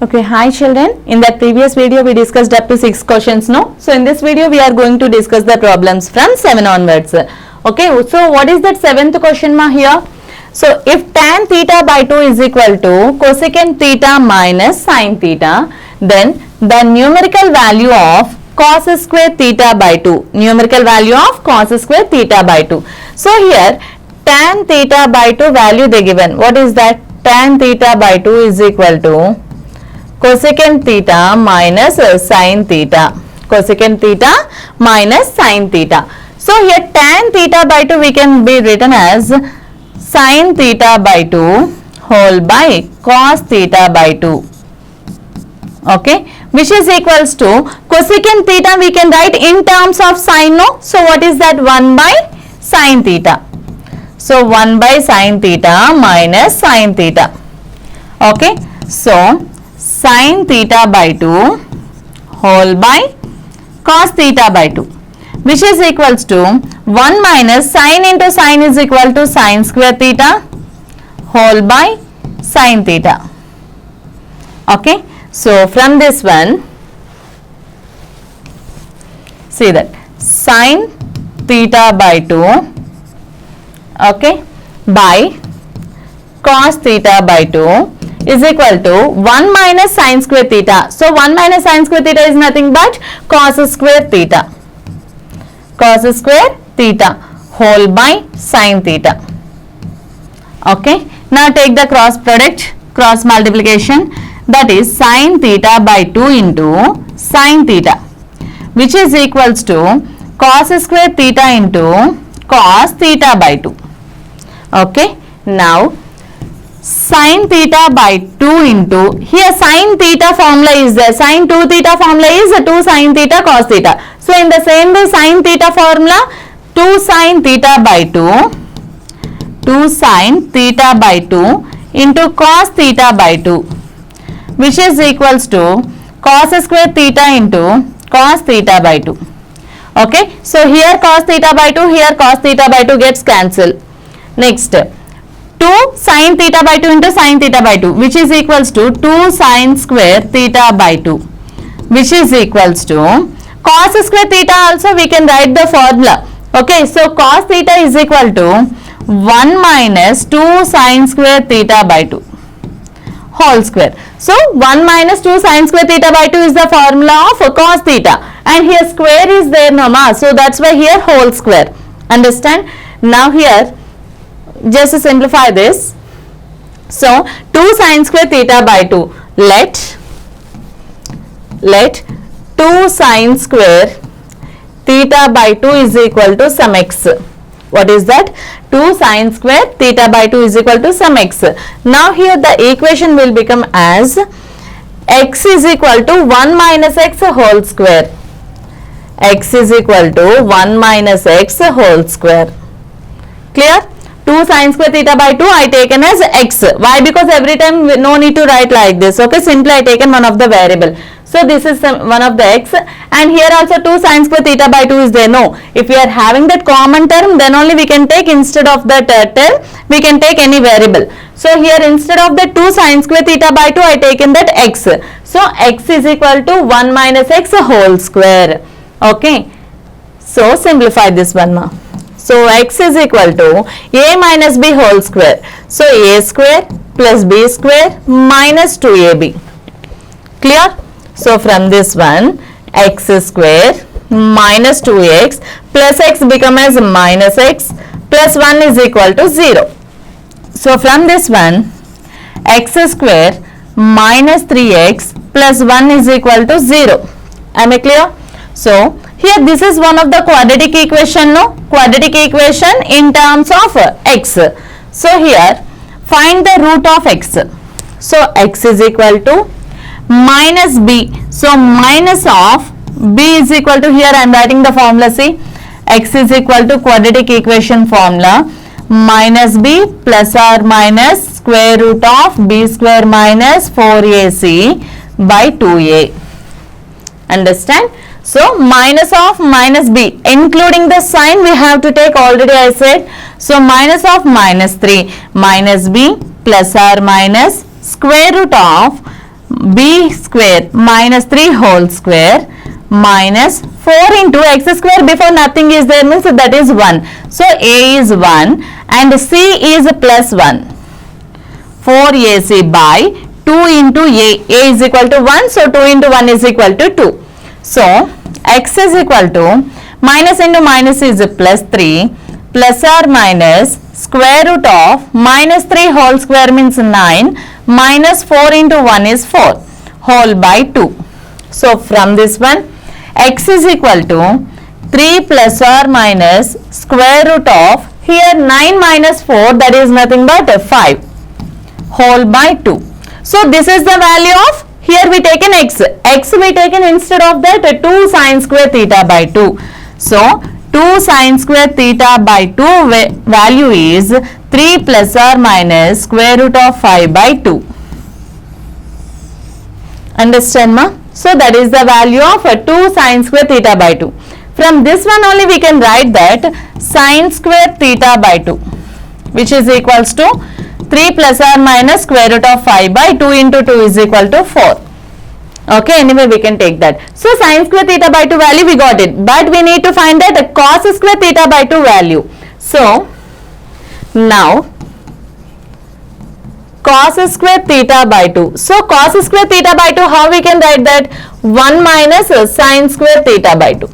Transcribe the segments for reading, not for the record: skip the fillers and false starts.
Okay, hi children. In that previous video we discussed up to 6 questions, no? So in this video we are going to discuss the problems from 7 onwards. Okay, so what is that 7th question ma here? So if tan theta by 2 is equal to cosecant theta minus sin theta, then the numerical value of cos square theta by 2. Numerical value of cos square theta by 2. So here tan theta by 2 value they given. What is that? Tan theta by 2 is equal to cosecant theta minus sin theta. Cosecant theta minus sin theta. So here tan theta by 2 we can be written as sin theta by 2 whole by cos theta by 2. Okay, which is equals to cosecant theta we can write in terms of sin, no? So what is that? 1 by sin theta. So 1 by sin theta minus sin theta. Okay, so sin theta by 2 whole by cos theta by 2, which is equals to 1 minus sin into sin is equal to sin square theta whole by sin theta. Okay, so from this one, see that sin theta by 2, okay, by cos theta by 2 is equal to 1 minus sin square theta. So 1 minus sin square theta is nothing but cos square theta. Cos square theta whole by sin theta. Okay, now take the cross product, cross multiplication, that is sin theta by 2 into sin theta, which is equals to cos square theta into cos theta by 2. Okay, now sin theta by 2 into, here sin theta formula is there, sin 2 theta formula is 2 sin theta cos theta. So in the same way sin theta formula, 2 sin theta by 2, 2 sin theta by 2 into cos theta by 2, which is equals to cos square theta into cos theta by 2. Okay, so here cos theta by 2, here cos theta by 2 gets cancelled. Next, 2 sin theta by 2 into sin theta by 2, which is equals to 2 sin square theta by 2, which is equals to cos square theta. Also we can write the formula. Okay, so cos theta is equal to 1 minus 2 sin square theta by 2 whole square. So 1 minus 2 sin square theta by 2 is the formula of cos theta, and here square is there, no ma, so that's why here whole square. Understand? Now here just simplify this. So 2 sin square theta by 2, let 2 sin square theta by 2 is equal to some x. What is that? 2 sin square theta by 2 is equal to some x. Now here the equation will become as x is equal to 1 minus x whole square. X is equal to 1 minus x whole square. Clear? 2 sin square theta by 2 I taken as x. Why? Because every time no need to write like this. Okay, simply I taken one of the variable. So this is one of the x, and here also 2 sin square theta by 2 is there. No, if we are having that common term, then only we can take, instead of that term we can take any variable. So here instead of the 2 sin square theta by 2 I taken that x. So x is equal to 1 minus x whole square. Okay, so simplify this one ma. So x is equal to a minus b whole square. So a square plus b square minus 2ab. Clear? So from this one, x square minus 2x plus x become as minus x plus 1 is equal to 0. So from this one, x square minus 3x plus 1 is equal to 0. Am I clear? So here this is one of the quadratic equation, no? Quadratic equation in terms of x. So here find the root of x. So x is equal to minus b. So minus of b is equal to, here I am writing the formula, see, x is equal to quadratic equation formula minus b plus or minus square root of b square minus 4ac by 2a. Understand? So minus of minus b, including the sign we have to take, already I said. So minus of minus 3 minus b plus or minus square root of b square minus 3 whole square minus 4 into x square. Before nothing is there means that is 1. So a is 1 and c is plus 1. 4ac by 2 into a is equal to 1. So 2 into 1 is equal to 2. So x is equal to minus into minus is plus 3 plus or minus square root of minus 3 whole square means 9 minus 4 into 1 is 4 whole by 2. So from this one x is equal to 3 plus or minus square root of here 9 minus 4 that is nothing but 5 whole by 2. So this is the value of here we taken x we taken instead of that 2 sine square theta by 2. So 2 sine square theta by 2 value is 3 plus or minus square root of 5 by 2. Understand ma? So that is the value of 2 sine square theta by 2. From this one only we can write that sine square theta by 2 which is equals to 3 plus or minus square root of 5 by 2 into 2 is equal to 4. Okay, anyway we can take that. So sine square theta by 2 value we got it, but we need to find that cos square theta by 2 value. So now cos square theta by 2. So cos square theta by 2, how we can write that? 1 minus sine square theta by 2.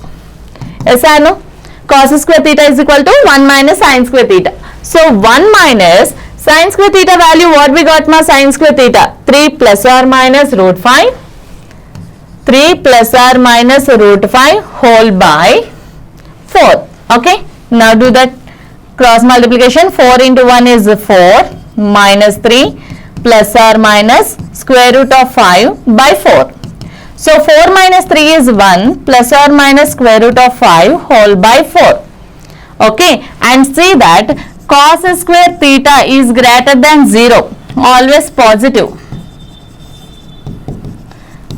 Yes or no? Cos square theta is equal to 1 minus sine square theta. So 1 minus sine square theta value, what we got ma? Sine square theta 3 plus or minus root 5. 3 plus or minus root 5 whole by 4. Okay. Now do that cross multiplication. 4 into 1 is 4 minus 3 plus or minus square root of 5 by 4. So 4 minus 3 is 1 plus or minus square root of 5 whole by 4. Okay. And see that cos square theta is greater than 0. Always positive.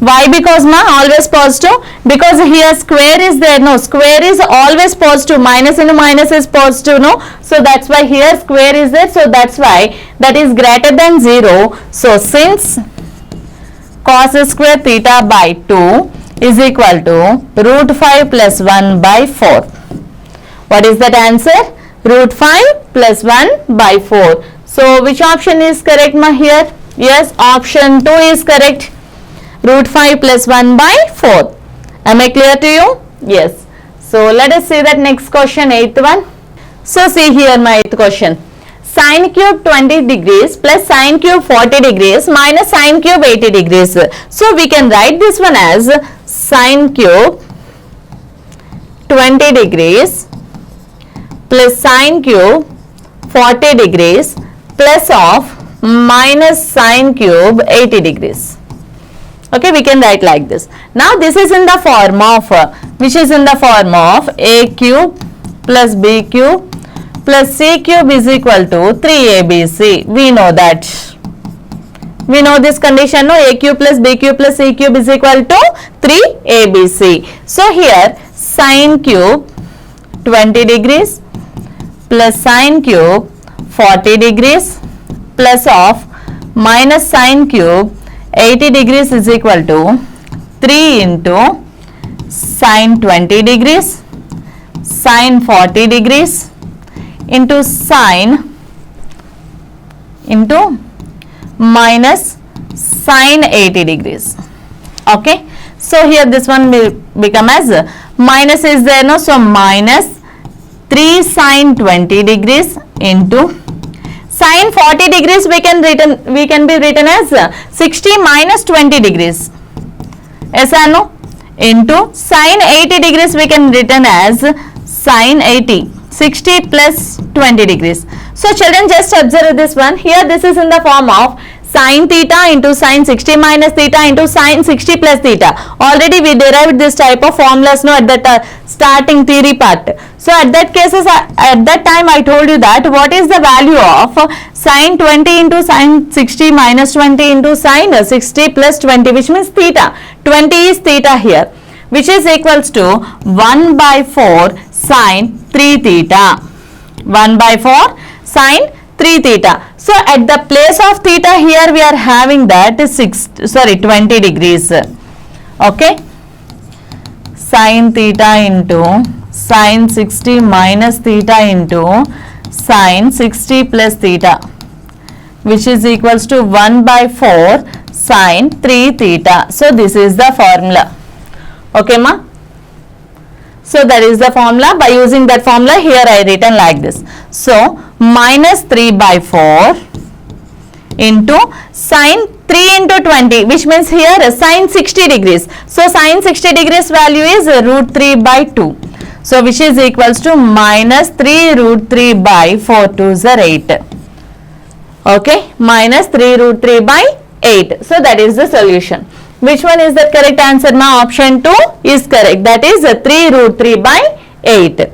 Why? Because ma always positive? Because here square is there. No, square is always positive. Minus into minus is positive. No, so that's why here square is there. So that's why that is greater than 0. So since cos square theta by 2 is equal to root 5 plus 1 by 4. What is that answer? Root 5 plus 1 by 4. So which option is correct ma here? Yes, option 2 is correct. Root 5 plus 1 by 4. Am I clear to you? Yes. So let us see that next question, 8th one. So see here my 8th question. Sine cube 20 degrees plus sine cube 40 degrees minus sine cube 80 degrees. So we can write this one as sine cube 20 degrees plus sine cube 40 degrees plus of minus sine cube 80 degrees. Okay, we can write like this. Now this is in the form of which is in the form of a cube plus b cube plus c cube is equal to 3abc. We know that. We know this condition, no? A cube plus b cube plus c cube is equal to 3abc. So here sine cube 20 degrees plus sine cube 40 degrees plus of minus sine cube 80 degrees is equal to 3 into sine 20 degrees sine 40 degrees into sine into minus sine 80 degrees. Okay. So here this one will become as minus is there, no? So minus 3 sine 20 degrees into sine 40 degrees we can be written as 60 minus 20 degrees. Yes or no? Into sine 80 degrees we can written as sine 80. 60 plus 20 degrees. So children, just observe this one. Here this is in the form of sine theta into sine 60 minus theta into sine 60 plus theta. Already we derived this type of formulas, no, at that starting theory part. So at that cases, at that time I told you that what is the value of sine 20 into sine 60 minus 20 into sine 60 plus 20, which means theta. 20 is theta here, which is equals to 1 by 4 sine 3 theta. 1 by 4 sine 3 theta. So at the place of theta here we are having that 20 degrees. Okay, sin theta into sin 60 minus theta into sin 60 plus theta, which is equals to 1 by 4 sin 3 theta. So this is the formula. Okay ma? So that is the formula. By using that formula here I written like this. So minus 3 by 4 into sin 3 into 20, which means here sin 60 degrees. So sin 60 degrees value is root 3 by 2. So which is equals to minus 3 root 3 by 4 2s are 8. Okay, minus 3 root 3 by 8. So that is the solution. Which one is the correct answer? My option 2 is correct. That is 3 root 3 by 8.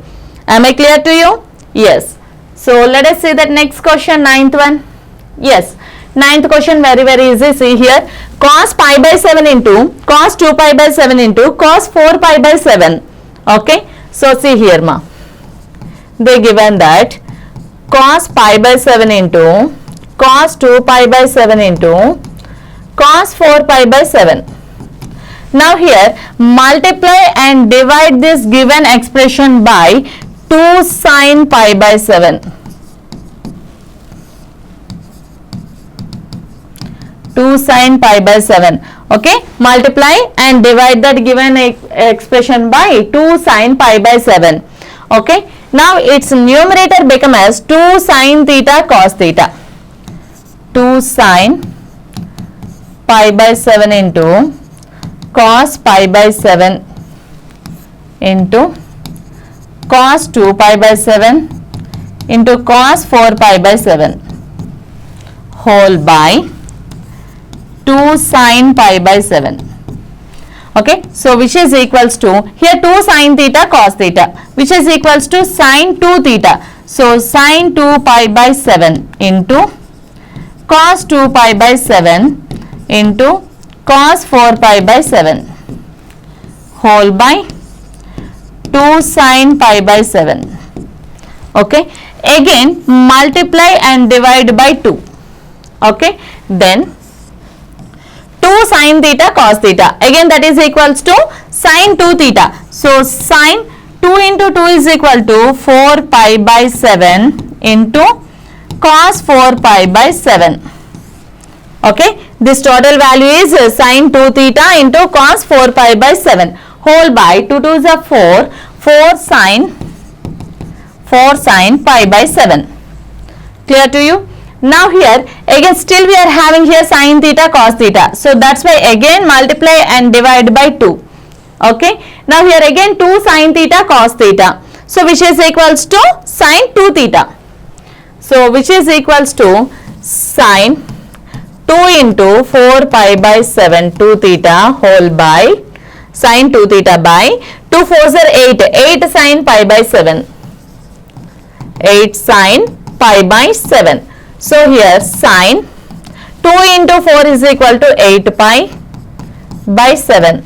Am I clear to you? Yes. So let us see that next question, ninth one. Yes, ninth question very easy. See here, cos pi by 7 into cos 2 pi by 7 into cos 4 pi by 7. Okay, so see here ma, they given that cos pi by 7 into cos 2 pi by 7 into cos 4 pi by 7. Now here multiply and divide this given expression by 2 sin pi by 7. 2 sin pi by 7. Okay, multiply and divide that given expression by 2 sin pi by 7. Okay, now its numerator become as 2 sin theta cos theta. 2 sin pi by 7 into cos pi by 7 into cos 2 pi by 7 into cos 4 pi by 7 whole by 2 sin pi by 7. Okay, so which is equals to here 2 sin theta cos theta, which is equals to sin 2 theta. So sin 2 pi by 7 into cos 2 pi by 7 into cos 4 pi by 7 whole by 2 sin pi by 7. Okay, again multiply and divide by 2. Okay, then 2 sin theta cos theta, again that is equals to sin 2 theta. So sin 2 into 2 is equal to 4 pi by 7 into cos 4 pi by 7. Okay, this total value is sin 2 theta into cos 4 pi by 7 whole by 2 2s are 4 sin pi by 7. Clear to you? Now here again still we are having here sin theta cos theta. So that's why again multiply and divide by 2. Okay, now here again 2 sin theta cos theta. So which is equals to sin 2 theta. So which is equals to sin 2 into 4 pi by 7 2 theta whole by sin 2 theta by 2 4s are 8 sin pi by 7. 8 sin pi by 7. So here sin 2 into 4 is equal to 8 pi by 7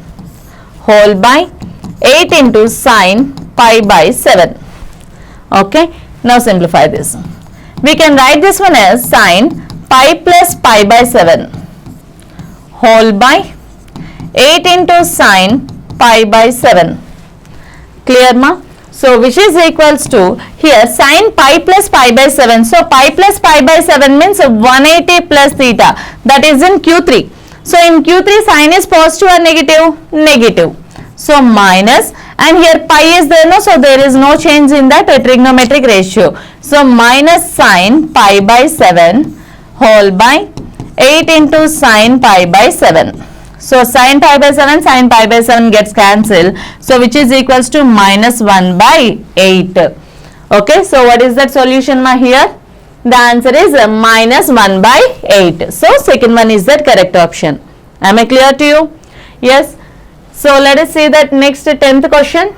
whole by 8 into sin pi by 7. Okay, now simplify this. We can write this one as sin pi plus pi by 7 whole by 8 into sin pi by 7. Clear ma? So which is equals to here sin pi plus pi by 7. So pi plus pi by 7 means 180 plus theta, that is in Q3. So in Q3 sin is positive or negative? Negative. So minus, and here pi is there, no, so there is no change in that trigonometric ratio. So minus sin pi by 7 whole by 8 into sin pi by 7. So sin pi by 7, sin pi by 7 gets cancelled. So which is equals to minus 1 by 8. Okay, so what is that solution ma here? The answer is minus 1 by 8. So second one is that correct option. Am I clear to you? Yes. So let us see that next 10th question.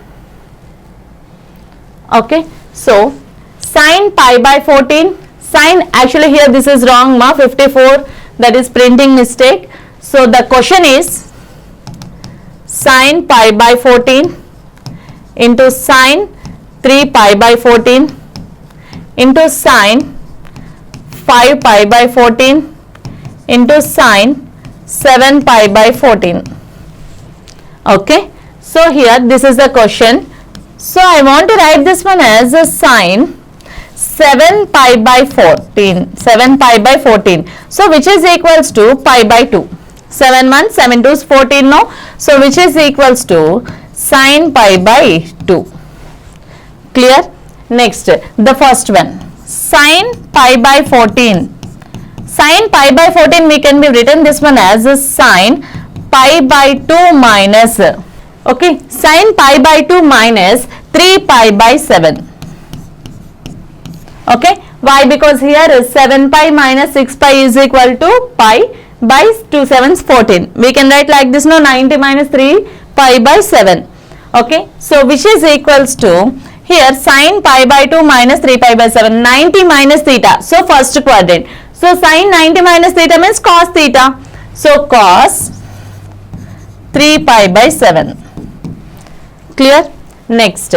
Okay, so sin pi by 14, sin, actually here this is wrong ma, 54, that is printing mistake. So the question is sin pi by 14 into sin 3 pi by 14 into sin 5 pi by 14 into sine 7 pi by 14. Okay, so here this is the question. So I want to write this one as a sine 7 pi by 14, 7 pi by 14. So which is equals to pi by 2. 7 1, 7 2 is 14 now. So which is equals to sine pi by 2. Clear? Next, the first one, sine pi by 14. Sine pi by 14 we can be written this one as sine pi by 2 minus, okay, sine pi by 2 minus 3 pi by 7. Okay, why? Because here is 7 pi minus 6 pi is equal to pi by 2 7s 14. We can write like this, no, 90 minus 3 pi by 7. Okay, so which is equals to here sine pi by 2 minus 3 pi by 7, 90 minus theta. So first quadrant. So sine 90 minus theta means cos theta. So cos 3 pi by 7. Clear? Next,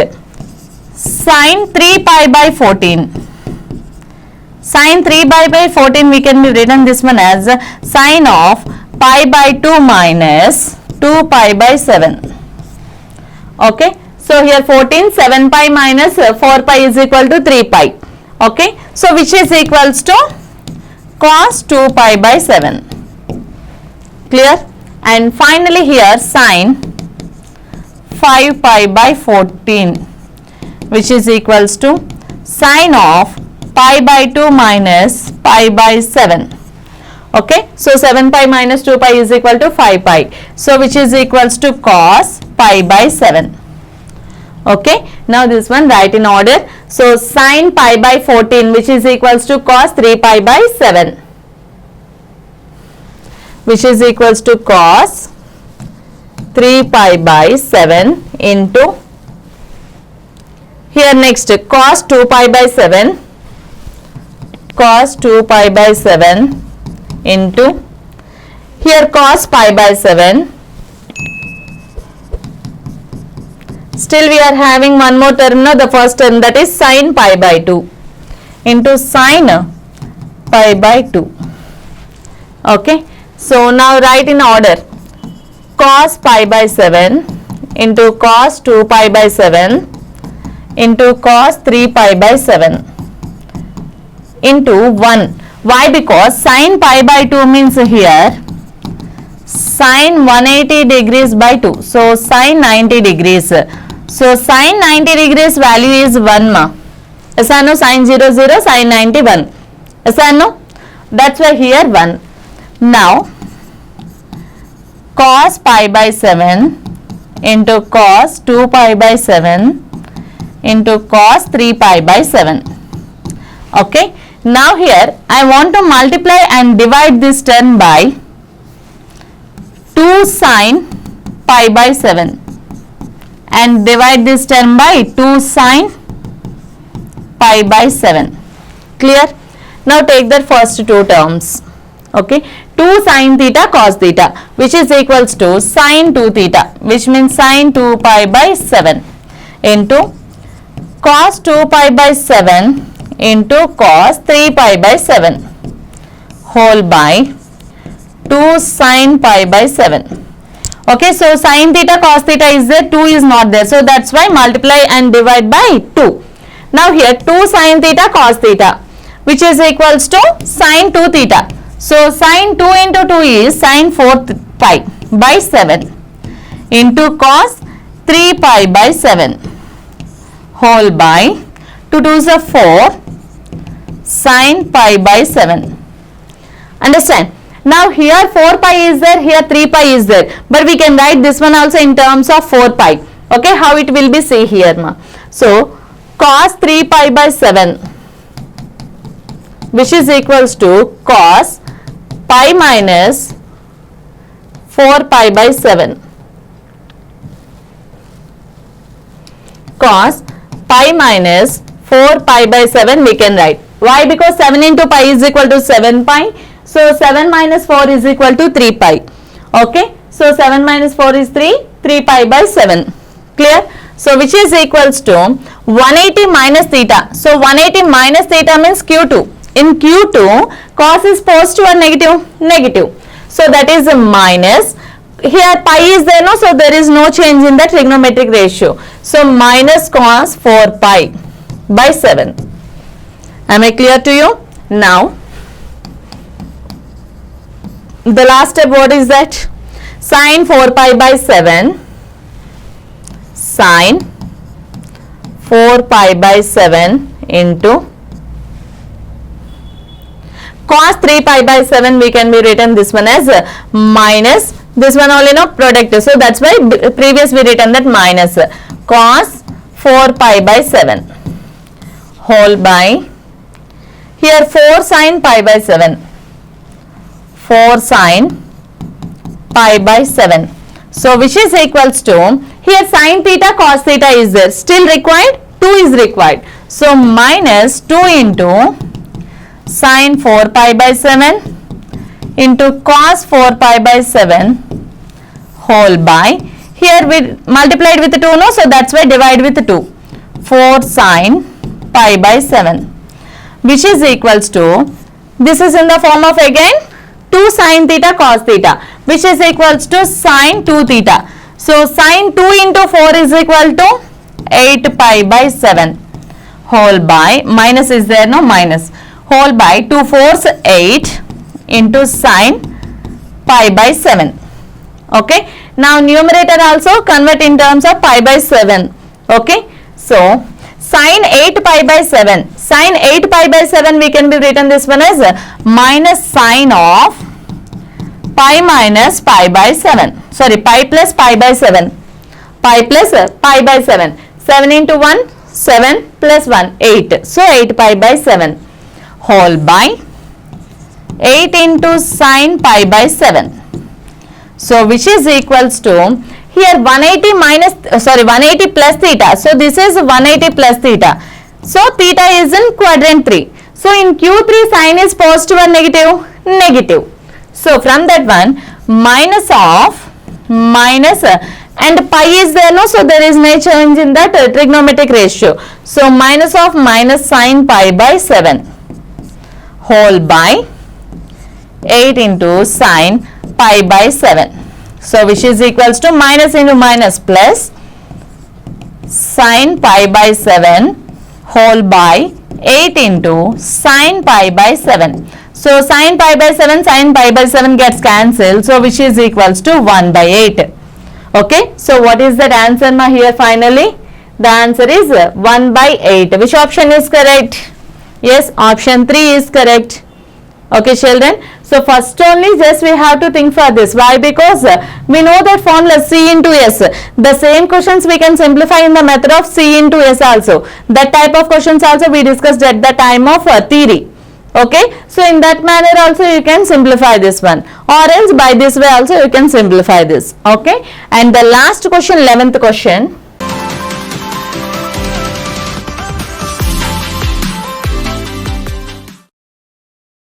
sine 3 pi by 14. Sine 3 pi by 14 we can be written this one as sine of pi by 2 minus 2 pi by 7. Okay, so here 14, 7 pi minus 4 pi is equal to 3 pi. Okay, so which is equals to cos 2 pi by 7. Clear? And finally here sine 5 pi by 14 which is equals to sine of pi by 2 minus pi by 7. Okay, so 7 pi minus 2 pi is equal to 5 pi. So which is equals to cos pi by 7. Okay, now this one write in order. So sine pi by 14 which is equals to cos 3 pi by 7, which is equals to cos 3 pi by 7 into, here next cos 2 pi by 7, cos 2 pi by 7 into, here cos pi by 7. Still we are having one more term, no, the first term, that is sin pi by 2 into sin pi by 2. Okay, so now write in order, cos pi by 7 into cos 2 pi by 7 into cos 3 pi by 7 into 1. Why? Because sin pi by 2 means here sin 180 degrees by 2. So sin 90 degrees. So sin 90 degrees value is 1 ma. Yes or no? Sin 0 0, sin 90 1. Yes or no? That's why here 1. Now cos pi by 7 into cos 2 pi by 7 into cos 3 pi by 7. Okay, now here I want to multiply and divide this term by 2 sin pi by 7 and divide this term by 2 sin pi by 7. Clear? Now take the first two terms. Okay, 2 sin theta cos theta which is equals to sin 2 theta, which means sin 2 pi by 7 into cos 2 pi by 7 into cos 3 pi by 7 whole by 2 sin pi by 7. Okay, so sin theta cos theta is there, 2 is not there, so that's why multiply and divide by 2. Now here 2 sin theta cos theta which is equals to sin 2 theta. So sin 2 into 2 is sin 4 pi by 7 into cos 3 pi by 7 whole by 2 2s are 4 sin pi by 7. Understand? Now here 4 pi is there, here 3 pi is there, but we can write this one also in terms of 4 pi. Okay, how it will be, see here ma. So cos 3 pi by 7 which is equals to cos pi minus 4 pi by 7, cos pi minus 4 pi by 7 we can write. Why? Because 7 into pi is equal to 7 pi. So 7 minus 4 is equal to 3 pi. Okay, so 7 minus 4 is 3 pi by 7. Clear? So which is equals to 180 minus theta. So 180 minus theta means Q2 In Q2, cos is positive or negative? Negative. So that is a minus. Here pi is there, no? So there is no change in the trigonometric ratio. So minus cos 4 pi by 7. Am I clear to you? Now, the last step, what is that? Sin 4 pi by 7. Sin 4 pi by 7 into cos 3 pi by 7, we can be written this one as minus, this one only no product, so that's why previous we written that minus cos 4 pi by 7 whole by, here 4 sin pi by 7, 4 sin pi by 7, so which is equals to, here sin theta cos theta is there, still required, 2 is required, so minus 2 into sin 4 pi by 7 into cos 4 pi by 7 whole by, here we multiplied with 2, no, so that's why divide with 2, 4 sin pi by 7, which is equals to, this is in the form of again 2 sin theta cos theta, which is equals to sin 2 theta, so sin 2 into 4 is equal to 8 pi by 7 whole by, minus is there, no, minus, whole by 2 4s 8 into sin pi by 7. Okay, now numerator also convert in terms of pi by 7. Okay, so sin 8 pi by 7, sin 8 pi by 7 we can be written this one as minus sin of pi minus pi by 7, sorry, pi plus pi by 7, pi plus pi by 7, 7 into 1, 7 plus 1, 8, so 8 pi by 7 whole by 8 into sin pi by 7, so which is equals to, here 180 minus, 180 plus theta, so this is 180 plus theta, so theta is in quadrant 3, so in Q3 sin is positive or negative? Negative, so from that one minus of minus and pi is there, no, so there is no change in that trigonometric ratio, so minus of minus sin pi by 7 whole by 8 into sin pi by 7, so which is equals to minus into minus plus sin pi by 7 whole by 8 into sin pi by 7, so sin pi by 7, sin pi by 7 gets cancelled, so which is equals to 1 by 8. Okay, so what is that answer ma here finally? The answer is 1 by 8. Which option is correct? Yes, option 3 is correct. Okay children, so first only just we have to think for this. Why? Because we know that formula C into S. The same questions we can simplify in the method of C into S also. That type of questions also we discussed at the time of theory. Okay, so in that manner also you can simplify this one, or else by this way also you can simplify this. Okay, and the last question, 11th question.